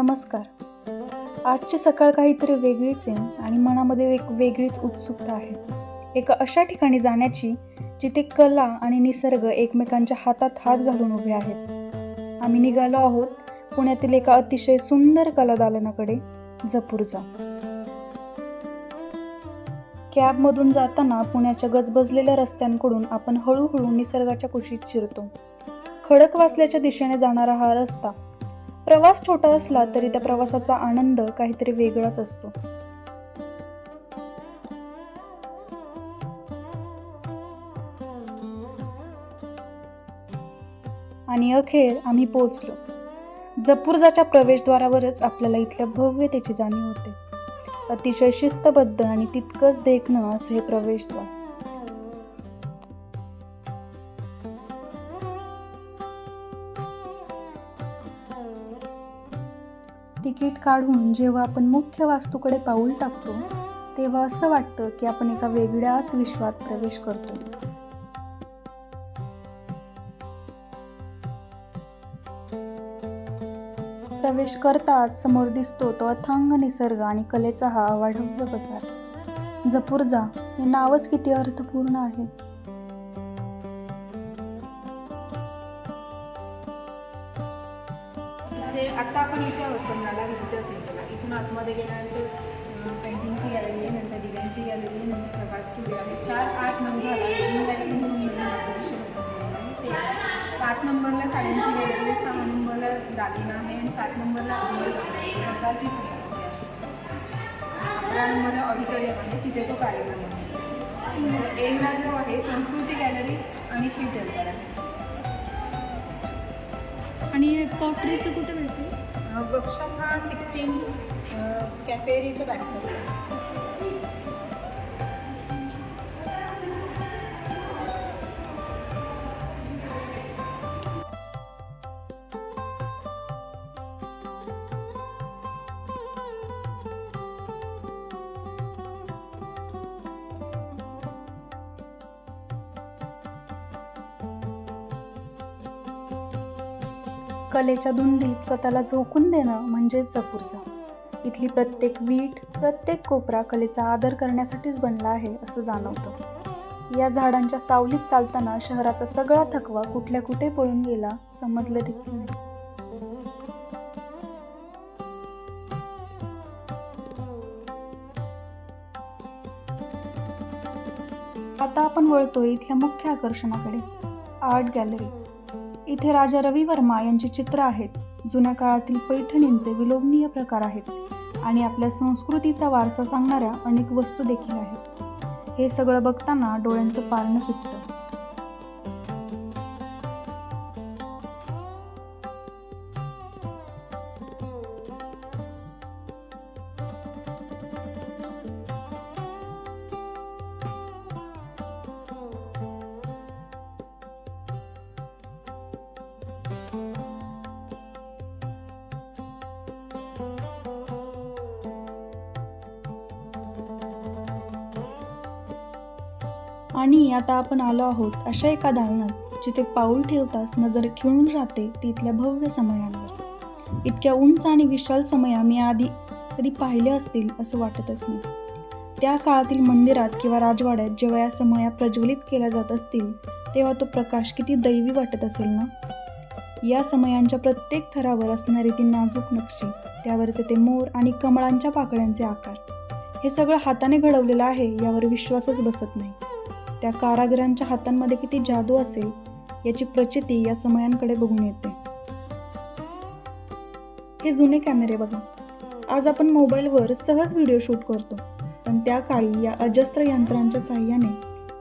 नमस्कार. आजची सकाळ काहीतरी वेगळीच आहे आणि मनामध्ये एक वेगळीच उत्सुकता आहे. एका अशा ठिकाणी जाण्याची जिथे कला आणि निसर्ग एकमेकांच्या हातात हात घालून उभे आहेत. आम्ही निघालो आहोत पुण्यातील एका अतिशय सुंदर कला दालनाकडे, जपूरजा. कॅबमधून जाताना पुण्याच्या गजबजलेल्या रस्त्यांकडून आपण हळूहळू निसर्गाच्या कुशीत शिरतो. खडकवासल्याच्या दिशेने जाणारा हा रस्ता, प्रवास छोटा असला तरी त्या प्रवासाचा आनंद काहीतरी वेगळाच असतो. आणि अखेर आम्ही पोहोचलो. जपूरजाच्या प्रवेशद्वारावरच आपल्याला इथल्या भव्यतेची जाणीव होते. अतिशय शिस्तबद्ध आणि तितकंच देखणं असं हे प्रवेशद्वार. तिकीट काढून जेव्हा आपण मुख्य वास्तूकडे पाऊल टाकतो तेव्हा असं वाटतं की आपण एका वेगळ्याच विश्वात प्रवेश करतो. प्रवेश करताच समोर दिसतो तो अथांग निसर्ग आणि कलेचा हा अवाढव्य पसार. जपूरजा हे नावच किती अर्थपूर्ण आहे. आता आपण इथे आहोत पन्हाळा व्हिजिटर सेंटरला. इथून आतमध्ये गेल्यानंतर पेंटिंगची गॅलरी आहे, नंतर दिव्यांची गॅलरी आहे, नंतर प्रकाश स्टुडिओ आहे. 4-8 नंबरला ते 5 नंबरला साड्यांची गॅलरी आहे, 6 नंबरला दागिना आहे आणि 7 नंबरला प्रकारची संस्कृती आहे. 11 नंबरला ऑडिटोरियम आहे, तिथे तो कार्यक्रम आहे. एंडला जो आहे संस्कृती गॅलरी आणि शिव टेम्पल आहे. आणि पॉटरीचं कुठे भेटते? वर्कशॉप हा 16 कॅफेरीच्या बॅकसाईडला. कलेच्या धुंदीत स्वतःला झोकून देणं म्हणजे जपूरजा. इथली प्रत्येक वीट, प्रत्येक कोपरा कलेचा आदर करण्यासाठीच बनला आहे असं जाणवतं. या झाडांच्या सावलीत चालताना शहराचा सगळा थकवा कुठल्या कुठे पळून गेला समजलं देखील नाही. आता आपण वळतोय इथल्या मुख्य आकर्षणाकडे, आर्ट गॅलरीज. इथे राजा रवी वर्मा यांची चित्र आहेत, जुन्या काळातील पैठणींचे विलोभनीय प्रकार आहेत आणि आपल्या संस्कृतीचा वारसा सांगणाऱ्या अनेक वस्तू देखील आहेत. हे सगळं बघताना डोळ्यांचं पारणं फिटतं. आणि आता आपण आलो आहोत अशा एका दालनात जिथे पाऊल ठेवताच नजर खिळून राहते ती इथल्या भव्य समयांवर. इतक्या उंच आणि विशाल समया मी आधी कधी पाहिल्या असतील असं वाटतच नाही. त्या काळातील मंदिरात किंवा राजवाड्यात जेव्हा या समया प्रज्वलित केल्या जात असतील तेव्हा तो प्रकाश किती दैवी वाटत असेल ना. या समयांच्या प्रत्येक थरावर असणारी ती नाजूक नक्षी, त्यावरचे ते मोर आणि कमळांच्या पाकळ्यांचे आकार, हे सगळं हाताने घडवलेलं आहे यावर विश्वासच बसत नाही. त्या कारागिरांच्या हातांमध्ये किती जादू असेल याची प्रचिती या समयांकडे बघून येते. हे जुने कॅमेरे बघा. आज आपण मोबाईलवर सहज व्हिडिओ शूट करतो, पण त्या काळी या अजस्त्र यंत्रांच्या साहाय्याने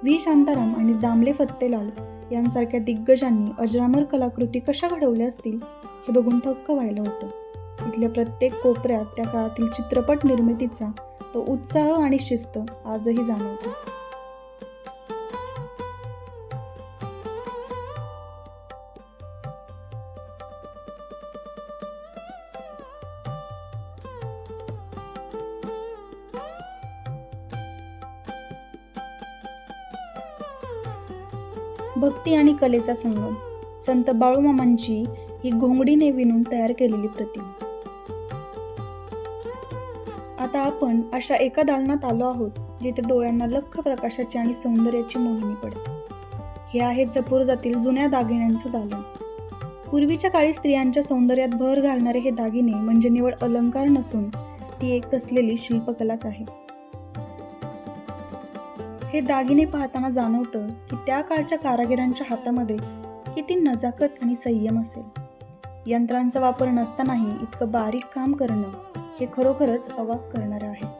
व्ही शांताराम आणि दामले फत्तेलाल यांसारख्या दिग्गजांनी अजरामर कलाकृती कशा घडवल्या असतील हे बघून थक्क व्हायला होतं. इथल्या प्रत्येक कोपऱ्यात त्या काळातील चित्रपट निर्मितीचा तो उत्साह आणि शिस्त आजही जाणवतो. भक्ती आणि कलेचा संगम, संत बाळूमामांची ही घोंगडीने विणून तयार केलेली प्रतिमा. आता आपण अशा एका दालनात आलो आहोत जिथे डोळ्यांना लख्ख प्रकाशाची आणि सौंदर्याची मोहिनी पडते. हे आहे जपूर्जातील जुन्या दागिन्यांचं दालन. पूर्वीच्या काळी स्त्रियांच्या सौंदर्यात भर घालणारे हे दागिने म्हणजे निवड अलंकार नसून ती एक कसलेली शिल्पकलाच आहे. हे दागिने पाहताना जाणवतं की त्या काळच्या कारागिरांच्या हातामध्ये किती नजाकत आणि संयम असेल. यंत्रांचा वापर नसतानाही इतकं बारीक काम करणं हे खरोखरच अवाक करणारं आहे.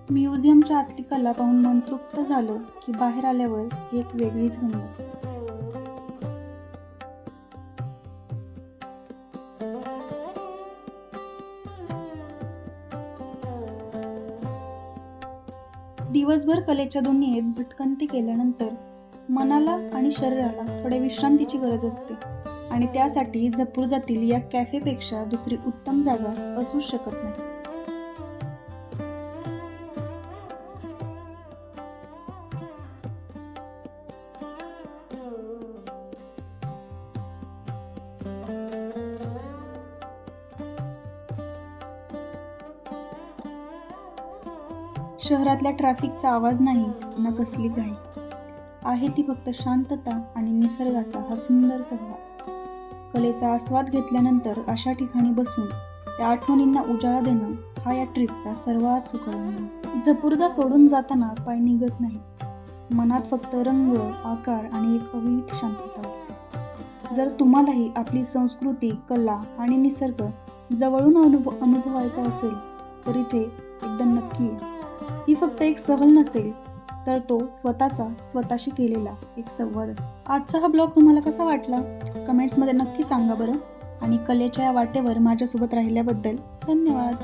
म्युझियमच्या आतली कला पाहून मन तृप्त झालं की बाहेर आल्यावर ही एक वेगळीच गंमत. दिवसभर कलेच्या दुनियेत भटकंती केल्यानंतर मनाला आणि शरीराला थोड्या विश्रांतीची गरज असते आणि त्यासाठी जपूर्जातील या कॅफेपेक्षा दुसरी उत्तम जागा असूच शकत नाही. शहरातल्या ट्रॅफिकचा आवाज नाही ना कसली घाई. आहे ती फक्त शांतता आणि निसर्गाचा हा सुंदर सहवास. कलेचा आस्वाद घेतल्यानंतर अशा ठिकाणी बसून त्या आठवणींना उजाळा देणं हा या ट्रिपचा सर्वात सुखद अनुभव. जपूर्जा सोडून जाताना पाय निघत नाही. मनात फक्त रंग, आकार आणि एक अवीट शांतता वाटते. जर तुम्हालाही आपली संस्कृती, कला आणि निसर्ग जवळून अनुभवायचा असेल तर इथे एकदा नक्की या. ही फक्त एक सहल नसेल तर तो स्वतःशी केलेला एक संवाद असेल. आजचा हा ब्लॉग तुम्हाला कसा वाटला कमेंट्समध्ये नक्की सांगा बरं. आणि कलेच्या या वाटेवर माझ्यासोबत राहिल्याबद्दल धन्यवाद.